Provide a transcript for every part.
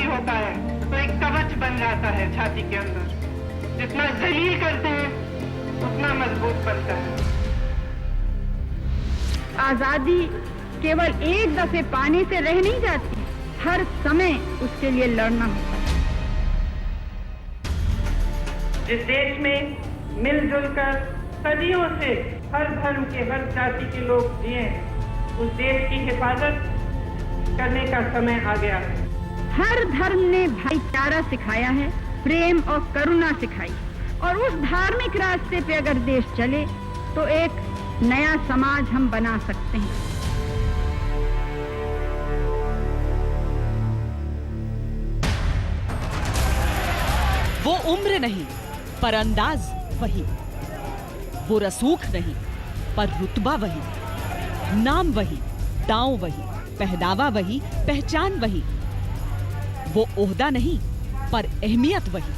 नहीं होता है तो एक कवच बन जाता है छाती के अंदर। जितना जलील करते हैं उतना मजबूत बनता है। आजादी केवल एक दफे पाने से रह नहीं जाती, हर समय उसके लिए लड़ना होता है। जिस देश में मिलजुल कर सदियों से हर धर्म के हर जाति के लोग जिए, उस देश की हिफाजत करने का समय आ गया है। हर धर्म ने भाईचारा सिखाया है, प्रेम और करुणा सिखाई, और उस धार्मिक रास्ते पे अगर देश चले तो एक नया समाज हम बना सकते हैं। वो उम्र नहीं पर अंदाज वही, वो रसूख नहीं पर रुतबा वही, नाम वही, दांव वही, पहनावा वही, पहचान वही। वो ओहदा नहीं पर अहमियत वही।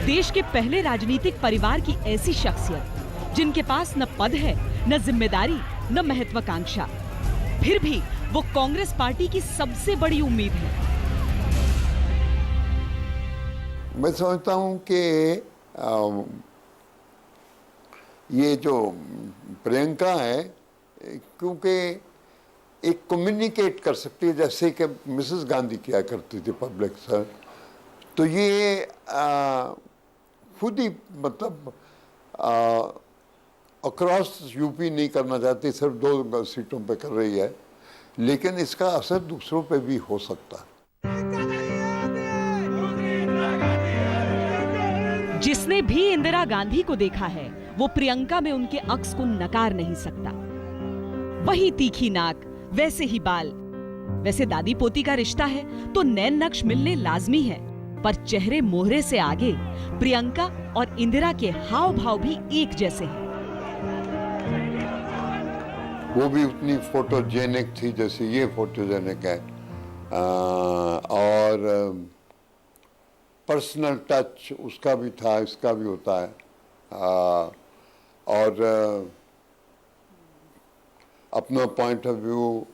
देश के पहले राजनीतिक परिवार की ऐसी शख्सियत जिनके पास न पद है, न जिम्मेदारी, न महत्वाकांक्षा, फिर भी वो कांग्रेस पार्टी की सबसे बड़ी उम्मीद है। मैं समझता हूं कि ये जो प्रियंका है, क्योंकि एक कम्युनिकेट कर सकती है, जैसे कि मिसेस गांधी किया करती थी पब्लिक से, तो ये खुद ही मतलब अक्रॉस यूपी नहीं करना चाहती, सिर्फ 2 सीटों पे कर रही है, लेकिन इसका असर दूसरों पे भी हो सकता है। जिसने भी इंदिरा गांधी को देखा है वो प्रियंका में उनके अक्स को नकार नहीं सकता। वही तीखी नाक, वैसे ही बाल। वैसे दादी पोती का रिश्ता है तो नैन नक्श मिलने लाजमी है, पर चेहरे मोहरे से आगे प्रियंका और इंदिरा के हाव भाव भी एक जैसे हैं। वो भी उतनी फोटोजेनिक थी जैसे ये फोटोजेनिक है, और पर्सनल टच उसका भी था, इसका भी होता है, और अपना पॉइंट ऑफ व्यू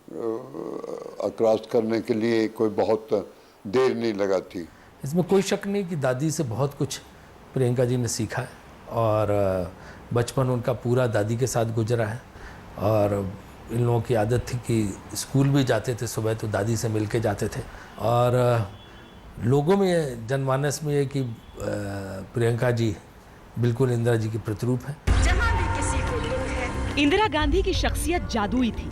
अक्रॉस करने के लिए कोई बहुत देर नहीं लगा थी। इसमें कोई शक नहीं कि दादी से बहुत कुछ प्रियंका जी ने सीखा है, और बचपन उनका पूरा दादी के साथ गुजरा है, और इन लोगों की आदत थी कि स्कूल भी जाते थे सुबह तो दादी से मिल के जाते थे, और लोगों में जनमानस में ये कि प्रियंका जी बिल्कुल इंदिरा जी की प्रतिरूप है। जहाँ भी किसी को दुख है। इंदिरा गांधी की शख्सियत जादुई थी।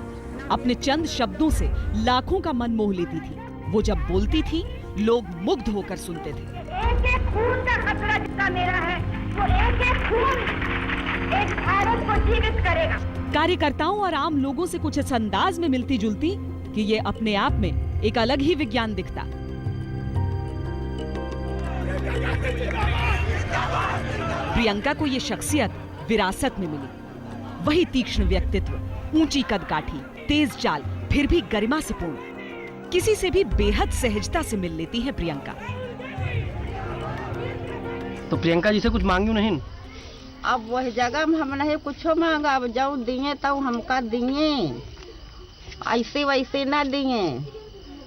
अपने चंद शब्दों से लाखों का मन मोह लेती थी। वो जब बोलती थी लोग मुग्ध होकर सुनते थे। एक एक खून का खतरा जितना मेरा है, वो एक एक खून एक भारत को जीवित करेगा। कार्यकर्ताओं और आम लोगों से कुछ इस अंदाज में मिलती जुलती कि ये अपने आप में एक अलग ही विज्ञान दिखता। प्रियंका को ये शख्सियत विरासत में मिली। वही तीक्ष्ण व्यक्तित्व, ऊंची कदकाठी, तेज चाल, फिर भी गरिमा से पूर्ण। किसी से भी बेहद सहजता से मिल लेती है प्रियंका। तो प्रियंका जी से कुछ मांगियो नहीं? अब वह जगह में हम नहीं कुछ मांगा, अब जाऊ दिए तो हमका दिए, ऐसे वैसे ना दिए।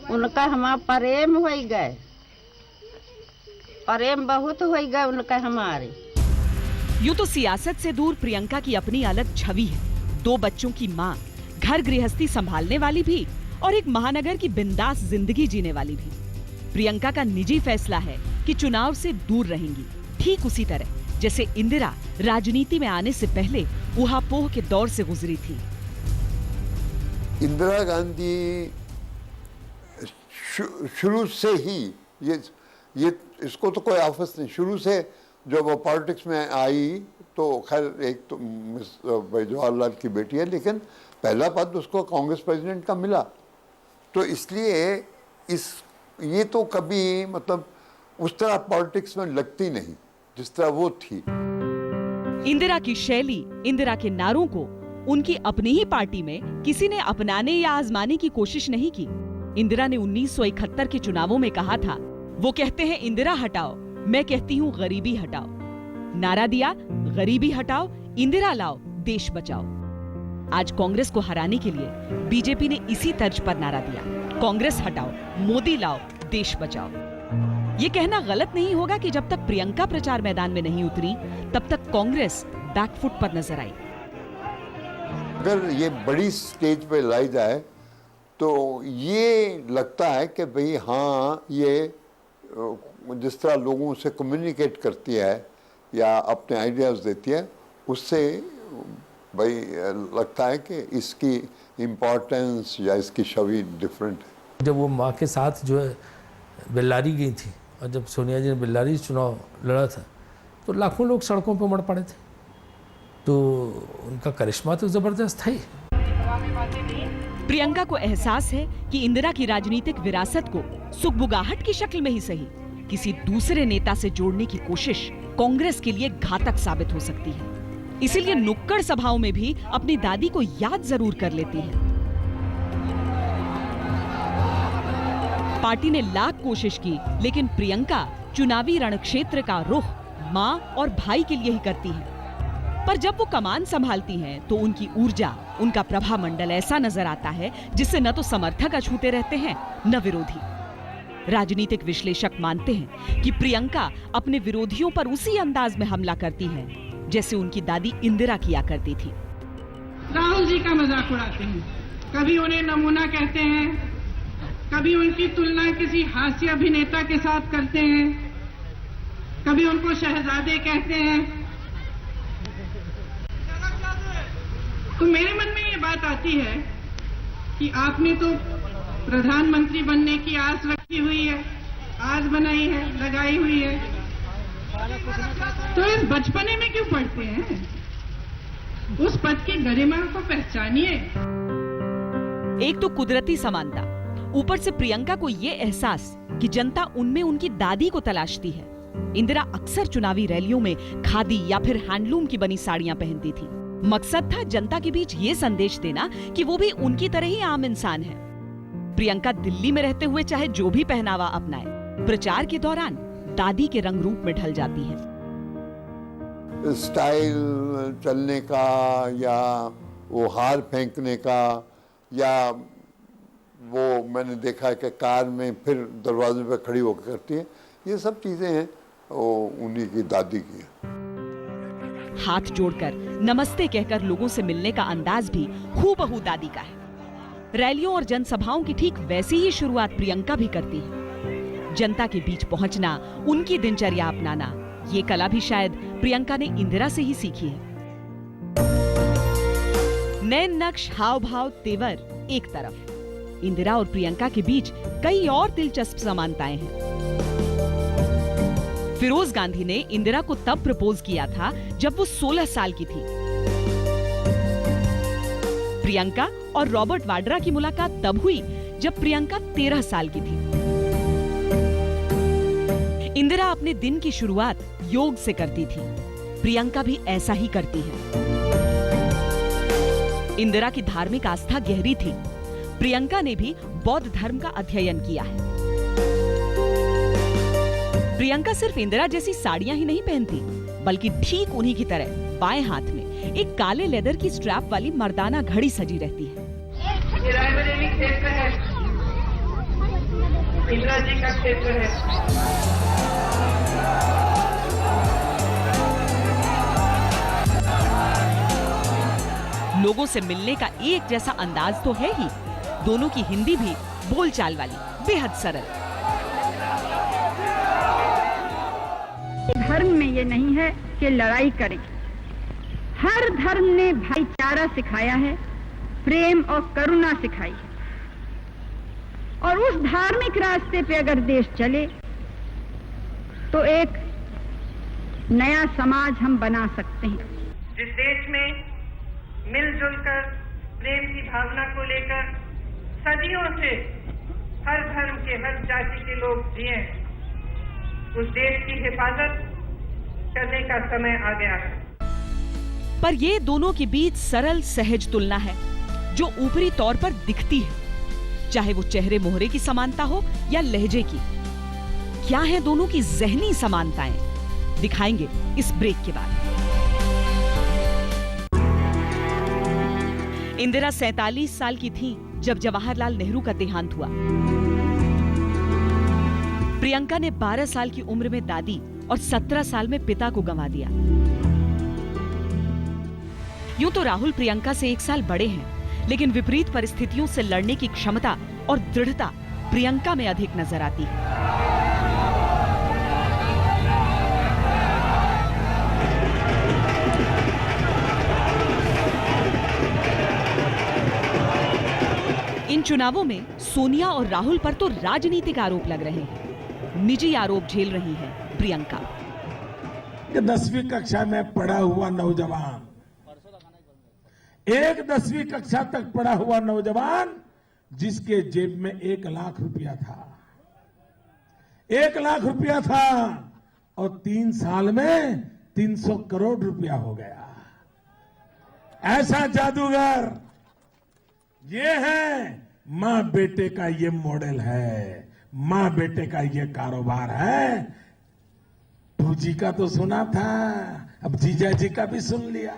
उनका हमारा प्रेम हो गए, प्रेम बहुत हो गए उनका हमारे। यूं तो सियासत से दूर प्रियंका की अपनी अलग छवि है। 2 बच्चों की माँ, घर गृहस्थी संभालने वाली भी, और एक महानगर की बिंदास जिंदगी जीने वाली भी। प्रियंका का निजी फैसला है कि चुनाव से दूर रहेंगी, ठीक उसी तरह जैसे इंदिरा राजनीति में आने से पहले ऊहापोह के दौर से गुजरी थी। इंदिरा गांधी शुरू से ही ये इसको तो कोई आफत नहीं, शुरू से जब वो पॉलिटिक्स में आई तो खैर एक तो मिस जवाहरलाल की बेटी है, लेकिन पहला पद उसको कांग्रेस प्रेसिडेंट का मिला, तो इसलिए ये तो कभी मतलब उस तरह पॉलिटिक्स में लगती नहीं जिस तरह वो थी। इंदिरा की शैली, इंदिरा के नारों को उनकी अपनी ही पार्टी में किसी ने अपनाने या आजमाने की कोशिश नहीं की। इंदिरा ने 1971 के चुनावों में कहा था, वो कहते हैं इंदिरा हटाओ, मैं कहती हूँ गरीबी हटाओ। नारा दिया, गरीबी हटाओ, इंदिरा लाओ, देश बचाओ। आज कांग्रेस को हराने के लिए बीजेपी ने इसी तर्ज पर नारा दिया। कांग्रेस हटाओ, मोदी लाओ, देश बचाओ। ये कहना गलत नहीं होगा कि जब तक प्रियंका प्रचार मैदान में नहीं उतरी तब तक कांग्रेस बैकफुट पर नजर आई। अगर ये बड़ी स्टेज पे लाई जाए तो ये लगता है कि भाई हाँ, ये जिस तरह लोगों से कम्युनिकेट करती है या अपने आइडियाज़ देती है, उससे भाई लगता है कि इसकी इम्पोर्टेंस या इसकी छवि डिफरेंट है। जब वो माँ के साथ जो है बेल्लारी गई थी और जब सोनिया जी ने बेल्लारी चुनाव लड़ा था तो लाखों लोग सड़कों पर उमड़ पड़े थे, तो उनका करिश्मा तो ज़बरदस्त था ही। प्रियंका को एहसास है कि इंदिरा की राजनीतिक विरासत को सुगबुगाहट की शक्ल में ही सही किसी दूसरे नेता से जोड़ने की कोशिश कांग्रेस के लिए घातक साबित हो सकती है। इसीलिए नुक्कड़ सभाओं में भी अपनी दादी को याद जरूर कर लेती है। पार्टी ने लाख कोशिश की, लेकिन प्रियंका चुनावी रणक्षेत्र का रुख मां और भाई के लिए ही करती हैं। पर जब वो कमान संभालती हैं, तो उनकी ऊर्जा, उनका प्रभा मंडल ऐसा नजर आता है जिससे न तो समर्थक अछूते रहते हैं न विरोधी। राजनीतिक विश्लेषक मानते हैं कि प्रियंका अपने विरोधियों पर उसी अंदाज में हमला करती है जैसे उनकी दादी इंदिरा किया करती थी। राहुल जी का मजाक उड़ाते हैं, कभी उन्हें नमूना कहते हैं, कभी उनकी तुलना किसी हास्य अभिनेता के साथ करते हैं, कभी उनको शहजादे कहते हैं। तो मेरे मन में ये बात आती है कि आपने तो प्रधानमंत्री बनने की आस रखी हुई है, आस बनाई है, लगाई हुई है, तो इस बचपने में क्यों पढ़ते हैं? उस पद की गरिमा को पहचानिए। एक तो कुदरती समानता, ऊपर से प्रियंका को ये एहसास कि जनता उनमें उनकी दादी को तलाशती है। इंदिरा अक्सर चुनावी रैलियों में खादी या फिर हैंडलूम की बनी साड़ियां पहनती थी। मकसद था जनता के बीच ये संदेश देना कि वो भी उनकी तरह ही आम इंसान है। प्रियंका दिल्ली में रहते हुए चाहे जो भी पहनावा अपनाए, प्रचार के दौरान दादी के रंग रूप में ढल जाती है। स्टाइल चलने का या वो हार फेंकने का, या वो मैंने देखा है कि कार में फिर दरवाजे पे खड़ी होकर करती है, ये सब चीजें हैं वो उन्हीं की दादी की है। हाथ जोड़कर नमस्ते कहकर लोगों से मिलने का अंदाज भी हूबहू दादी का है। रैलियों और जनसभाओं की ठीक वैसी ही शुरुआत प्रियंका भी करती है। जनता के बीच पहुंचना, उनकी दिनचर्या अपनाना, ये कला भी शायद प्रियंका ने इंदिरा से ही सीखी है। नैन नक्श, हाव भाव, तेवर एक तरफ, इंदिरा और प्रियंका के बीच कई और दिलचस्प समानताएं हैं। फिरोज गांधी ने इंदिरा को तब प्रपोज किया था जब वो 16 साल की थी। प्रियंका और रॉबर्ट वाड्रा की मुलाकात तब हुई जब प्रियंका 13 साल की थी। इंदिरा अपने दिन की शुरुआत योग से करती थी, प्रियंका भी ऐसा ही करती है। इंदिरा की धार्मिक आस्था गहरी थी, प्रियंका ने भी बौद्ध धर्म का अध्ययन किया है। प्रियंका सिर्फ इंदिरा जैसी साड़ियां ही नहीं पहनती, बल्कि ठीक उन्हीं की तरह बाएं हाथ में एक काले लेदर की स्ट्रैप वाली मर्दाना घड़ी सजी रहती है। ये रायबरेली क्षेत्र है, इंदिरा जी का क्षेत्र है। लोगों से मिलने का एक जैसा अंदाज तो है ही, दोनों की हिंदी भी बोलचाल वाली, बेहद सरल। धर्म में ये नहीं है कि लड़ाई करें। हर धर्म ने भाईचारा सिखाया है, प्रेम और करुणा सिखाई है। और उस धार्मिक रास्ते पे अगर देश चले तो एक नया समाज हम बना सकते हैं। जिस देश में मिलजुल कर प्रेम की भावना को लेकर सदियों से हर धर्म के, हर जाति के लोग जिए, उस देश की हिफाजत करने का समय आ गया है। पर ये दोनों के बीच सरल सहज तुलना है जो ऊपरी तौर पर दिखती है, चाहे वो चेहरे मोहरे की समानता हो या लहजे की। क्या है दोनों की ज़हनी समानताएं, दिखाएंगे इस ब्रेक के बाद। इंदिरा 47 साल की थी जब जवाहरलाल नेहरू का देहांत हुआ। प्रियंका ने 12 साल की उम्र में दादी और 17 साल में पिता को गंवा दिया। यूं तो राहुल प्रियंका से 1 साल बड़े हैं, लेकिन विपरीत परिस्थितियों से लड़ने की क्षमता और दृढ़ता प्रियंका में अधिक नजर आती है। इन चुनावों में सोनिया और राहुल पर तो राजनीतिक आरोप लग रहे हैं। निजी आरोप झेल रही हैं प्रियंका। 10वीं कक्षा में पढ़ा हुआ नौजवान, 10वीं कक्षा तक पढ़ा हुआ नौजवान जिसके जेब में 1 लाख रुपया था, 1 लाख रुपया था और 3 साल में 300 करोड़ रुपया हो गया। ऐसा जादूगर ये है। मां बेटे का ये मॉडल है, मां बेटे का ये कारोबार है। जी का तो सुना था, अब जीजा जी का भी सुन लिया।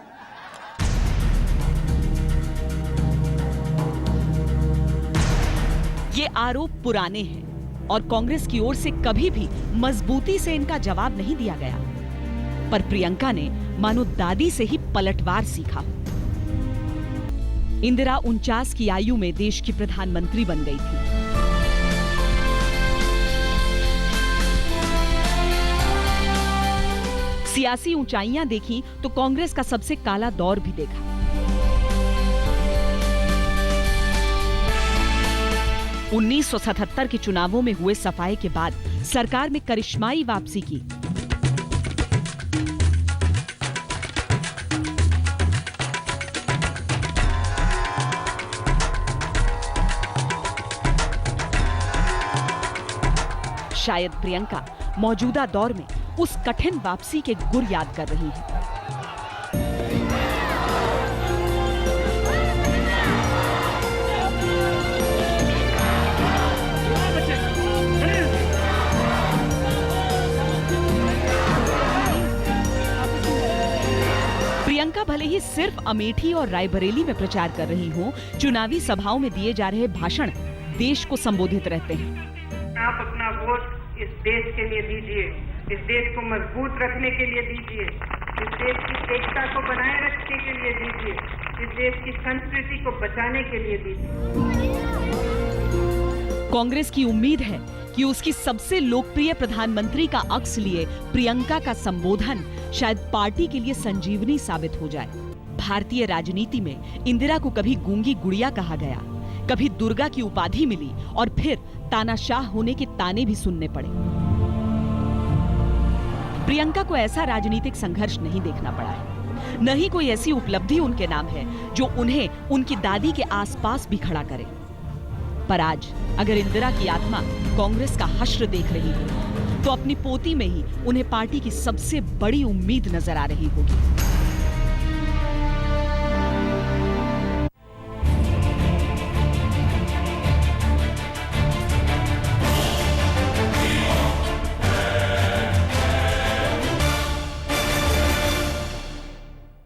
ये आरोप पुराने हैं और कांग्रेस की ओर से कभी भी मजबूती से इनका जवाब नहीं दिया गया। पर प्रियंका ने मानो दादी से ही पलटवार सीखा। इंदिरा 49 की आयु में देश की प्रधानमंत्री बन गई थी। सियासी ऊंचाइयां देखी तो कांग्रेस का सबसे काला दौर भी देखा। उन्नीस 1977 के चुनावों में हुए सफाए के बाद सरकार में करिश्माई वापसी की। शायद प्रियंका मौजूदा दौर में उस कठिन वापसी के गुर याद कर रही है। प्रियंका भले ही सिर्फ अमेठी और रायबरेली में प्रचार कर रही हो, चुनावी सभाओं में दिए जा रहे भाषण देश को संबोधित रहते हैं। आप अपना वोट इस देश के लिए दीजिए, इस देश को मजबूत रखने के लिए दीजिए, इस देश की एकता को बनाए रखने के लिए दीजिए, इस देश की संस्कृति को बचाने के लिए दीजिए। कांग्रेस की उम्मीद है कि उसकी सबसे लोकप्रिय प्रधानमंत्री का अक्स लिए प्रियंका का संबोधन शायद पार्टी के लिए संजीवनी साबित हो जाए। भारतीय राजनीति में इंदिरा को कभी गूंगी गुड़िया कहा गया, कभी दुर्गा की उपाधि मिली और फिर तानाशाह होने के ताने भी सुनने पड़े। प्रियंका को ऐसा राजनीतिक संघर्ष नहीं देखना पड़ा है, न ही कोई ऐसी उपलब्धि उनके नाम है जो उन्हें उनकी दादी के आसपास भी खड़ा करे। पर आज अगर इंदिरा की आत्मा कांग्रेस का हश्र देख रही हो तो अपनी पोती में ही उन्हें पार्टी की सबसे बड़ी उम्मीद नजर आ रही होगी।